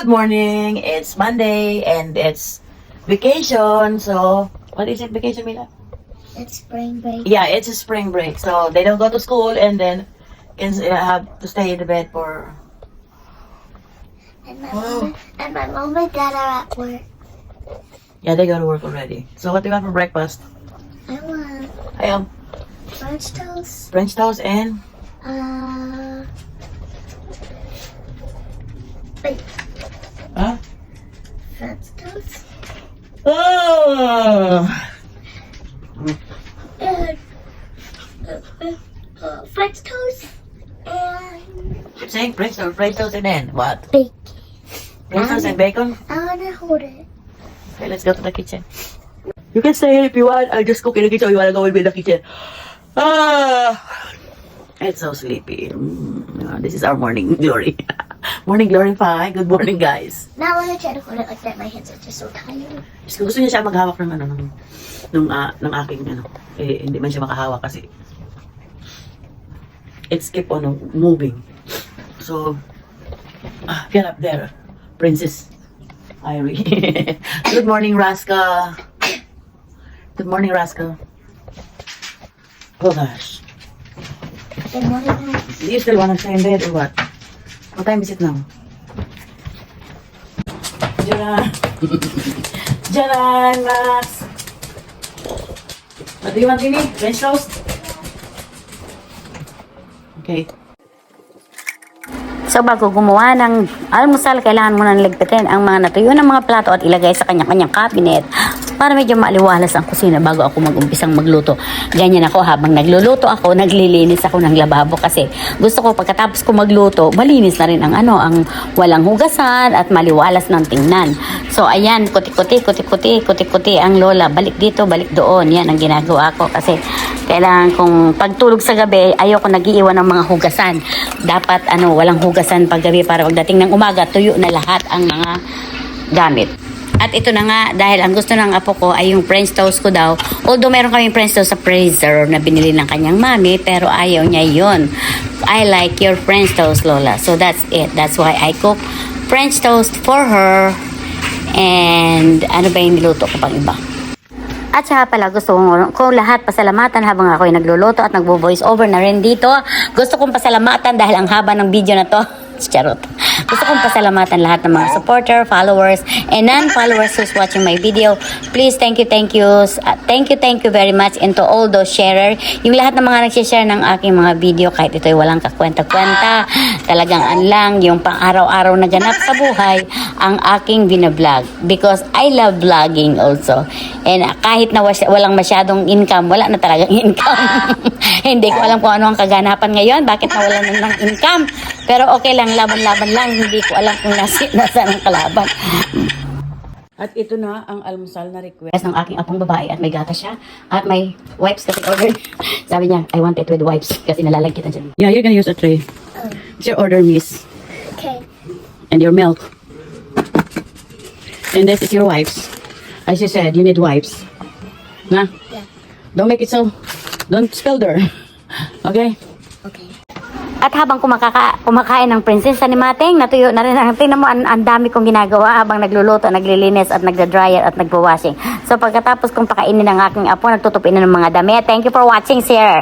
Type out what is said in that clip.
Good morning. It's Monday and it's vacation. So, what is it? Vacation, Mila? It's spring break. Yeah, it's a spring break. So, they don't go to school and then can have to stay in the bed for... And my mom and dad are at work. Yeah, they go to work already. So, what do you want for breakfast? I want I have French toast. French toast and... Wait, Huh? French toast? Oh! And French toast and Keep saying French toast and then what? bacon. French toast and bacon? I wanna hold it. Okay, let's go to the kitchen. You can stay here if you want. I'll just cook in the kitchen. You wanna go with me in the kitchen? It's so sleepy. This is our morning glory. Morning glory pa. Good morning, guys. Now I wanna try to hold it like that. My hands are just so tired. Gusto niya siya maghawak ng ng aking hindi man siya makahawak kasi it's keep on moving. So, get up there, Princess Irie. Good morning, Raska. Good morning, Raska. Oh gosh. Good morning. Do you still wanna stay in bed or what? What time is it now? Diyan. Diyan, Max. What do you want, Timmy? French toast? Okay. So bago gumawa ng almusal, kailangan mo nang ligpitin ang mga natuyo ng mga plato at ilagay sa kanya-kanyang cabinet para medyo maaliwalas ang kusina bago ako mag-umpisang magluto. Ganyan ako habang nagluluto ako, naglilinis ako ng lababo kasi gusto ko pagkatapos ko magluto, malinis na rin ang ang walang hugasan at maliwalas ng tingnan. So ayan, kuti-kuti ang lola. Balik dito, balik doon. Yan ang ginagawa ko kasi kailangan kong pagtulog sa gabi, ayoko nag-iiwan ng mga hugasan. Dapat walang hugasan paggabi para pagdating ng umaga, tuyo na lahat ang mga gamit. At ito na nga, dahil ang gusto ng apo ko ay yung French toast ko daw. Although meron kaming French toast sa freezer na binili ng kanyang mami, pero ayaw niya yon. I like your French toast, Lola. So that's it. That's why I cook French toast for her. And ano ba yung niluto ko pang iba? At saka pala gusto ko lahat pasalamatan habang ako ay nagluluto at nagbo-voice over na rin dito. Gusto kong pasalamatan dahil ang haba ng video na to. Charot. Gusto kong pasalamatan lahat ng mga supporter, followers, and non-followers who's watching my video. Please, thank you very much, and to all those sharer. Yung lahat ng mga nagsishare ng aking mga video, kahit ito'y walang kakwenta-kwenta, talagang lang yung pang-araw-araw na ganap sa buhay, ang aking binablog. Because I love vlogging also. And kahit na walang masyadong income, wala na talagang income. Hindi ko alam kung ano ang kaganapan ngayon, bakit nawalan na ng income. Pero okay lang, laban-laban lang. Hindi ko alam kung nasa ng kalaban. At ito na ang almusal na request ng aking apong babae. At may gata siya. At may wipes kasi ordered. Sabi niya, I want it with wipes. Kasi nalalagkitan siya. Yeah, you're gonna use a tray. It's your order, miss. Okay. And your milk. And this is your wipes. As you said, you need wipes. Nah? Yeah. Don't make it so... Don't spill there. Okay? Okay. At habang kumakain ng prinsesa ni Mateng, natuyo na rin. Tingnan mo, ang dami kong ginagawa habang nagluluto, naglilinis at nagda-dryer at nagwa-washing. So pagkatapos kong pakainin ng aking apo, nagtutupin na ng mga damit. Thank you for watching, sir.